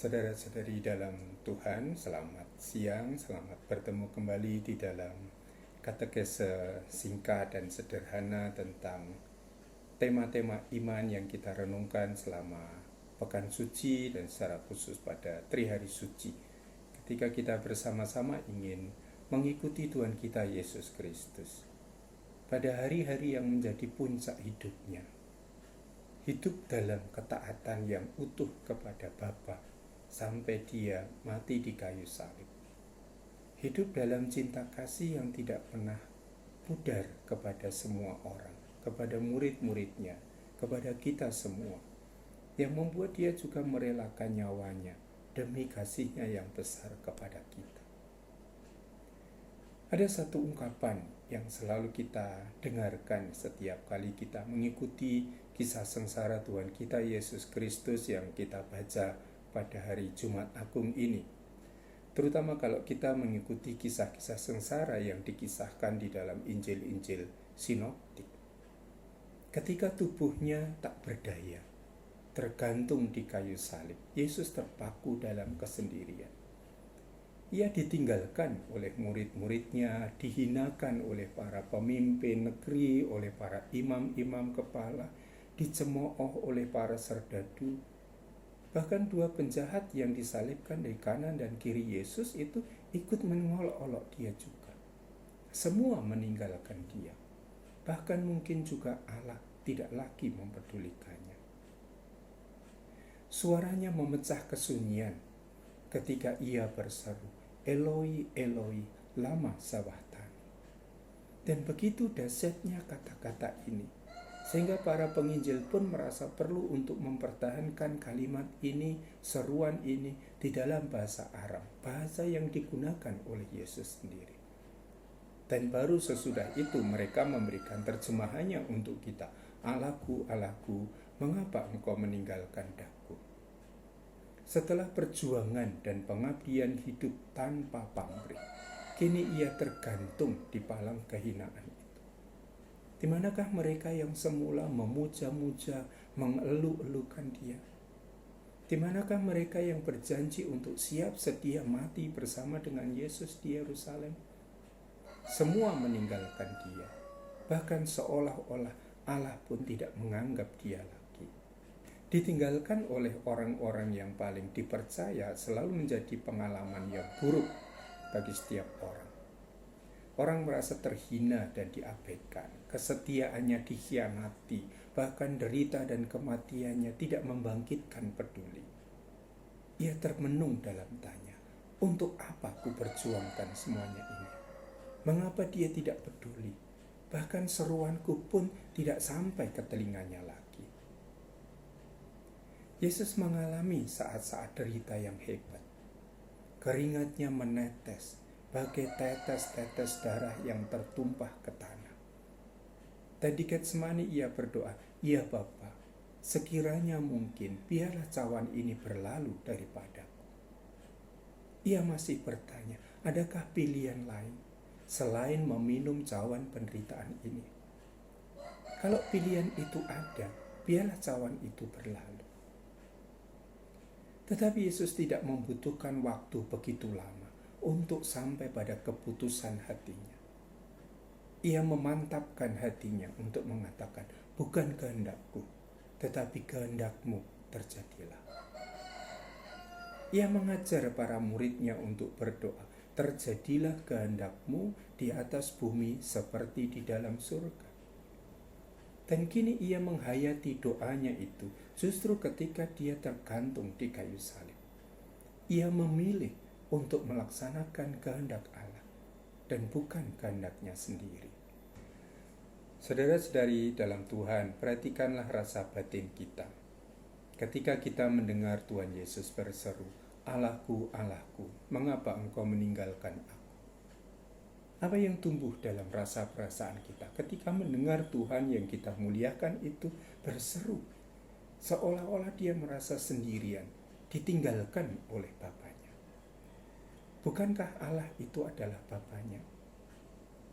Saudara-saudari dalam Tuhan, selamat siang, selamat bertemu kembali di dalam katekese singkat dan sederhana tentang tema-tema iman yang kita renungkan selama Pekan Suci dan secara khusus pada Trihari Suci, ketika kita bersama-sama ingin mengikuti Tuhan kita Yesus Kristus pada hari-hari yang menjadi puncak hidupnya, hidup dalam ketaatan yang utuh kepada Bapa sampai dia mati di kayu salib. Hidup dalam cinta kasih yang tidak pernah pudar kepada semua orang, kepada murid-muridnya, kepada kita semua, yang membuat dia juga merelakan nyawanya demi kasihnya yang besar kepada kita. Ada satu ungkapan yang selalu kita dengarkan setiap kali kita mengikuti kisah sengsara Tuhan kita Yesus Kristus yang kita baca pada hari Jumat Agung ini. Terutama kalau kita mengikuti kisah-kisah sengsara yang dikisahkan di dalam Injil-Injil sinoptik. Ketika tubuhnya tak berdaya, tergantung di kayu salib, Yesus terpaku dalam kesendirian. Ia ditinggalkan oleh murid-muridnya, dihinakan oleh para pemimpin negeri, oleh para imam-imam kepala, dicemooh oleh para serdadu. Bahkan dua penjahat yang disalibkan dari kanan dan kiri Yesus itu ikut mengolok-olok dia juga. Semua meninggalkan dia. Bahkan mungkin juga Allah tidak lagi mempedulikannya. Suaranya memecah kesunyian ketika ia berseru, Eloi, Eloi, lama sabachthani. Dan begitu dahsyatnya kata-kata ini, sehingga para penginjil pun merasa perlu untuk mempertahankan kalimat ini, seruan ini di dalam bahasa Aram, bahasa yang digunakan oleh Yesus sendiri. Dan baru sesudah itu mereka memberikan terjemahannya untuk kita. Allahku, Allahku, mengapa engkau meninggalkan daku? Setelah perjuangan dan pengabdian hidup tanpa pamrih, kini ia tergantung di palang kehinaan itu. Di manakah mereka yang semula memuja-muja, mengeluh-elukan dia? Di manakah mereka yang berjanji untuk siap sedia mati bersama dengan Yesus di Yerusalem? Semua meninggalkan dia, bahkan seolah-olah Allah pun tidak menganggap dia lagi. Ditinggalkan oleh orang-orang yang paling dipercaya selalu menjadi pengalaman yang buruk bagi setiap orang. Orang merasa terhina dan diabaikan, kesetiaannya dikhianati, bahkan derita dan kematiannya tidak membangkitkan peduli. Ia termenung dalam tanya, untuk apa ku perjuangkan semuanya ini? Mengapa dia tidak peduli? Bahkan seruanku pun tidak sampai ke telinganya lagi. Yesus mengalami saat-saat derita yang hebat. Keringatnya menetes, bagai tetes-tetes darah yang tertumpah ke tanah. Dan di Getsemani ia berdoa, ya Bapa, sekiranya mungkin biarlah cawan ini berlalu daripadaku. Ia masih bertanya, adakah pilihan lain selain meminum cawan penderitaan ini? Kalau pilihan itu ada, biarlah cawan itu berlalu. Tetapi Yesus tidak membutuhkan waktu begitu lama untuk sampai pada keputusan hatinya. Ia memantapkan hatinya untuk mengatakan, bukan kehendakku, tetapi kehendakmu terjadilah. Ia mengajar para muridnya untuk berdoa, terjadilah kehendakmu di atas bumi seperti di dalam surga. Dan kini ia menghayati doanya itu justru ketika dia tergantung di kayu salib. Ia memilih untuk melaksanakan kehendak Allah dan bukan kehendaknya sendiri. Saudara-saudari dalam Tuhan, perhatikanlah rasa batin kita. Ketika kita mendengar Tuhan Yesus berseru, Allahku, Allahku, mengapa engkau meninggalkan aku? Apa yang tumbuh dalam rasa perasaan kita ketika mendengar Tuhan yang kita muliakan itu berseru, seolah-olah dia merasa sendirian, ditinggalkan oleh Bapanya. Bukankah Allah itu adalah Bapanya?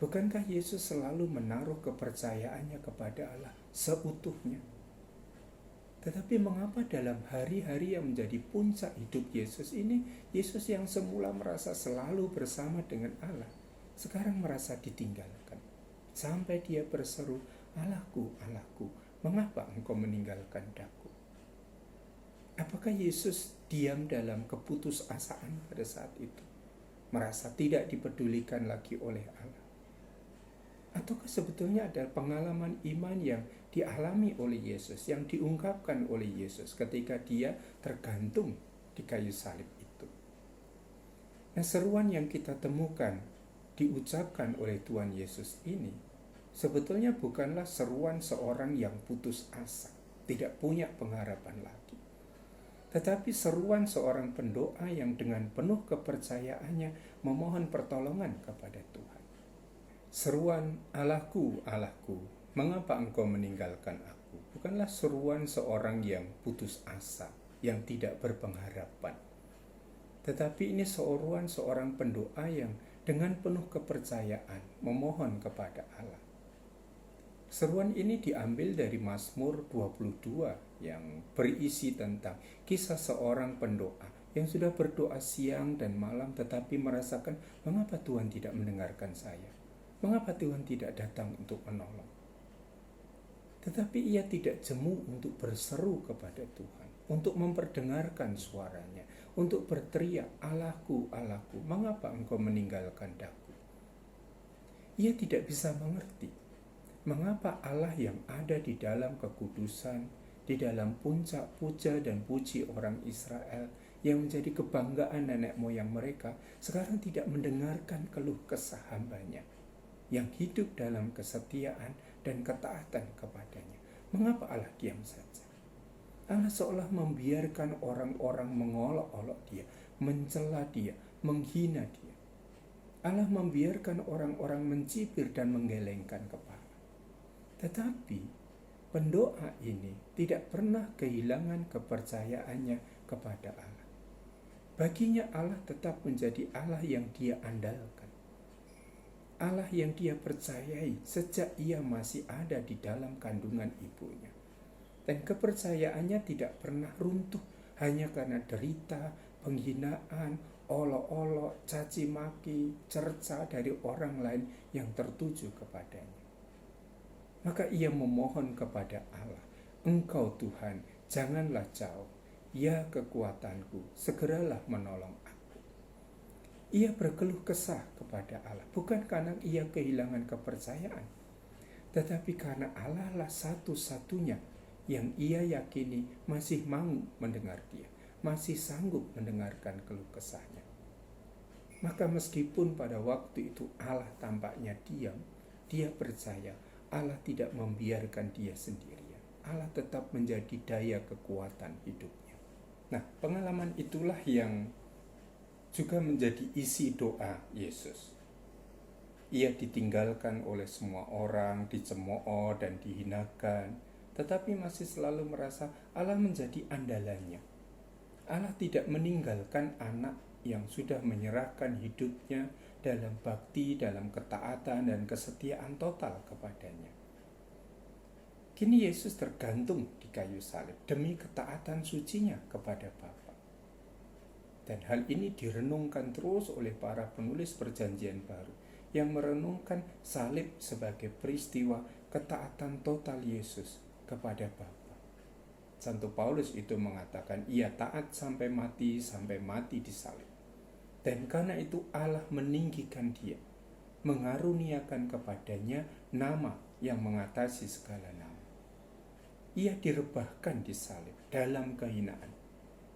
Bukankah Yesus selalu menaruh kepercayaannya kepada Allah seutuhnya? Tetapi mengapa dalam hari-hari yang menjadi puncak hidup Yesus ini, Yesus yang semula merasa selalu bersama dengan Allah, sekarang merasa ditinggalkan. Sampai dia berseru, "Allahku, Allahku, mengapa engkau meninggalkan daku?" Apakah Yesus diam dalam keputusasaan pada saat itu? Merasa tidak dipedulikan lagi oleh Allah? Ataukah sebetulnya ada pengalaman iman yang dialami oleh Yesus, yang diungkapkan oleh Yesus ketika dia tergantung di kayu salib itu? Nah, seruan yang kita temukan diucapkan oleh Tuhan Yesus ini sebetulnya bukanlah seruan seorang yang putus asa, tidak punya pengharapan lagi. Tetapi seruan seorang pendoa yang dengan penuh kepercayaannya memohon pertolongan kepada Tuhan. Seruan, "Allahku, Allahku, mengapa engkau meninggalkan aku?" bukanlah seruan seorang yang putus asa, yang tidak berpengharapan. Tetapi ini seruan seorang pendoa yang dengan penuh kepercayaan memohon kepada Allah. Seruan ini diambil dari Mazmur 22 yang berisi tentang kisah seorang pendoa yang sudah berdoa siang dan malam tetapi merasakan, mengapa Tuhan tidak mendengarkan saya? Mengapa Tuhan tidak datang untuk menolong? Tetapi ia tidak jemu untuk berseru kepada Tuhan, untuk memperdengarkan suaranya, untuk berteriak, "Allahku, Allahku, mengapa engkau meninggalkan daku?" Ia tidak bisa mengerti mengapa Allah yang ada di dalam kekudusan, di dalam puncak puja dan puji orang Israel yang menjadi kebanggaan nenek moyang mereka, sekarang tidak mendengarkan keluh kesah hambanya yang hidup dalam kesetiaan dan ketaatan kepadanya. Mengapa Allah diam saja? Allah seolah membiarkan orang-orang mengolok-olok dia, mencela dia, menghina dia. Allah membiarkan orang-orang mencibir dan menggelengkan kepala. Tetapi pendoa ini tidak pernah kehilangan kepercayaannya kepada Allah. Baginya Allah tetap menjadi Allah yang dia andalkan, Allah yang dia percayai sejak ia masih ada di dalam kandungan ibunya. Dan kepercayaannya tidak pernah runtuh hanya karena derita, penghinaan, olok-olok, caci maki, cerca dari orang lain yang tertuju kepadanya. Maka ia memohon kepada Allah, "Engkau Tuhan, janganlah jauh. Ya kekuatanku, segeralah menolong aku." Ia berkeluh kesah kepada Allah, bukan karena ia kehilangan kepercayaan, tetapi karena Allah lah satu-satunya yang ia yakini masih mau mendengar dia, masih sanggup mendengarkan keluh kesahnya. Maka meskipun pada waktu itu Allah tampaknya diam, dia percaya Allah tidak membiarkan dia sendirian. Allah tetap menjadi daya kekuatan hidupnya. Nah, pengalaman itulah yang juga menjadi isi doa Yesus. Ia ditinggalkan oleh semua orang, dicemooh dan dihinakan, tetapi masih selalu merasa Allah menjadi andalannya. Allah tidak meninggalkan anak yang sudah menyerahkan hidupnya dalam bakti, dalam ketaatan dan kesetiaan total kepadanya. Kini Yesus tergantung di kayu salib demi ketaatan sucinya kepada Bapa. Dan hal ini direnungkan terus oleh para penulis Perjanjian Baru yang merenungkan salib sebagai peristiwa ketaatan total Yesus kepada Bapa. Santo Paulus itu mengatakan ia taat sampai mati di salib. Dan karena itu Allah meninggikan dia, mengaruniakan kepadanya nama yang mengatasi segala nama. Ia direbahkan di salib dalam kehinaan,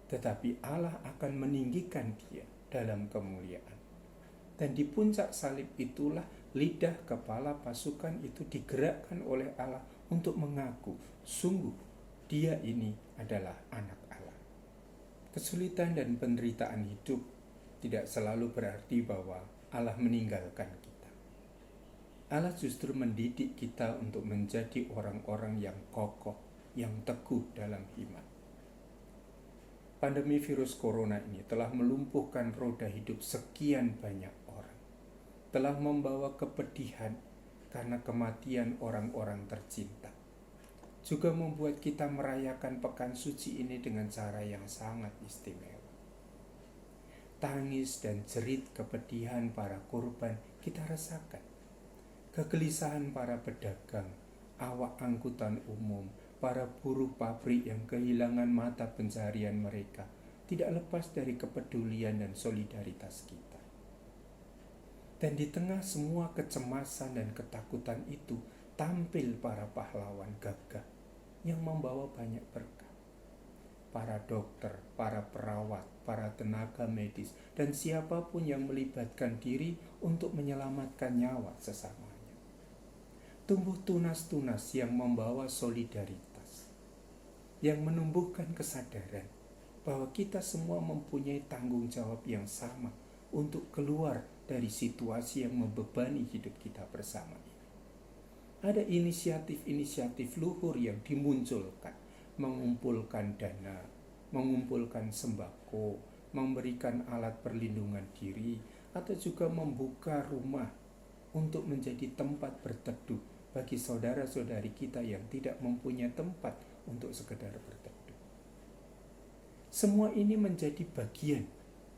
tetapi Allah akan meninggikan dia dalam kemuliaan. Dan di puncak salib itulah lidah kepala pasukan itu digerakkan oleh Allah untuk mengaku, sungguh dia ini adalah anak Allah. Kesulitan dan penderitaan hidup tidak selalu berarti bahwa Allah meninggalkan kita. Allah justru mendidik kita untuk menjadi orang-orang yang kokoh, yang teguh dalam iman. Pandemi virus corona ini telah melumpuhkan roda hidup sekian banyak orang, telah membawa kepedihan karena kematian orang-orang tercinta. juga membuat kita merayakan pekan suci ini dengan cara yang sangat istimewa. Tangis dan jerit kepedihan para korban kita rasakan. Kegelisahan para pedagang, awak angkutan umum, para buruh pabrik yang kehilangan mata pencaharian mereka tidak lepas dari kepedulian dan solidaritas kita. Dan di tengah semua kecemasan dan ketakutan itu, tampil para pahlawan gagah yang membawa banyak berkah. Para dokter, para perawat, para tenaga medis, dan siapapun yang melibatkan diri untuk menyelamatkan nyawa sesamanya. Tumbuh tunas-tunas yang membawa solidaritas, yang menumbuhkan kesadaran bahwa kita semua mempunyai tanggung jawab yang sama untuk keluar dari situasi yang membebani hidup kita bersama ini. Ada inisiatif-inisiatif luhur yang dimunculkan, mengumpulkan dana, mengumpulkan sembako, memberikan alat perlindungan diri, atau juga membuka rumah untuk menjadi tempat berteduh bagi saudara-saudari kita yang tidak mempunyai tempat untuk sekedar berteduh. Semua ini menjadi bagian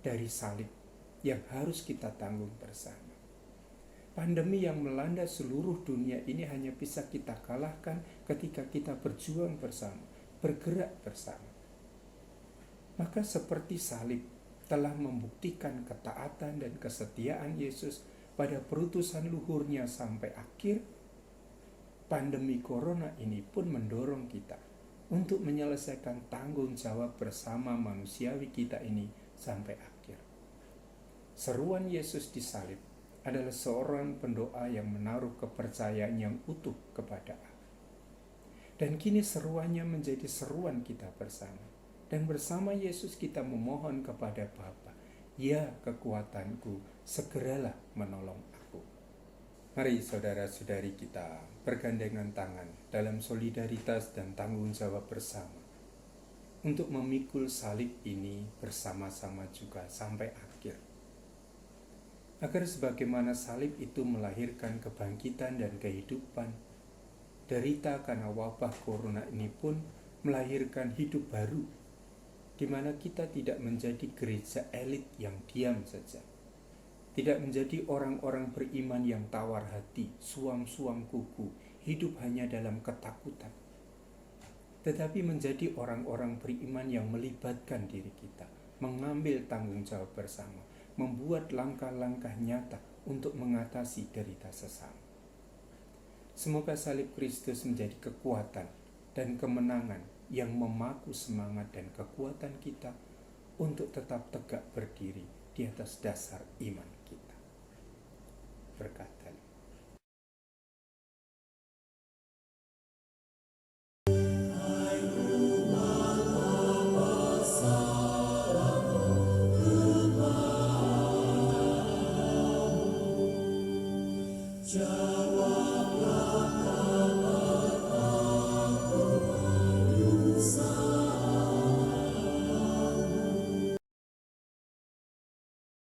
dari salib yang harus kita tanggung bersama. Pandemi yang melanda seluruh dunia ini hanya bisa kita kalahkan ketika kita berjuang bersama, bergerak bersama. Maka seperti salib telah membuktikan ketaatan dan kesetiaan Yesus pada perutusan luhurnya sampai akhir, pandemi corona ini pun mendorong kita untuk menyelesaikan tanggung jawab bersama manusiawi kita ini sampai akhir. Seruan Yesus di salib adalah seorang pendoa yang menaruh kepercayaan yang utuh kepada Allah. Dan kini seruannya menjadi seruan kita bersama. Dan bersama Yesus kita memohon kepada Bapa, "Ya kekuatanku, segeralah menolong aku." Mari saudara-saudari kita bergandengan tangan dalam solidaritas dan tanggung jawab bersama untuk memikul salib ini bersama-sama juga sampai akhir. Agar sebagaimana salib itu melahirkan kebangkitan dan kehidupan, derita karena wabah corona ini pun melahirkan hidup baru, di mana kita tidak menjadi gereja elit yang diam saja, tidak menjadi orang-orang beriman yang tawar hati, suam-suam kuku, hidup hanya dalam ketakutan, tetapi menjadi orang-orang beriman yang melibatkan diri kita, mengambil tanggung jawab bersama, membuat langkah-langkah nyata untuk mengatasi derita sesama. Semoga salib Kristus menjadi kekuatan dan kemenangan yang memaku semangat dan kekuatan kita untuk tetap tegak berdiri di atas dasar iman kita. Berkat Tuhan. Jawa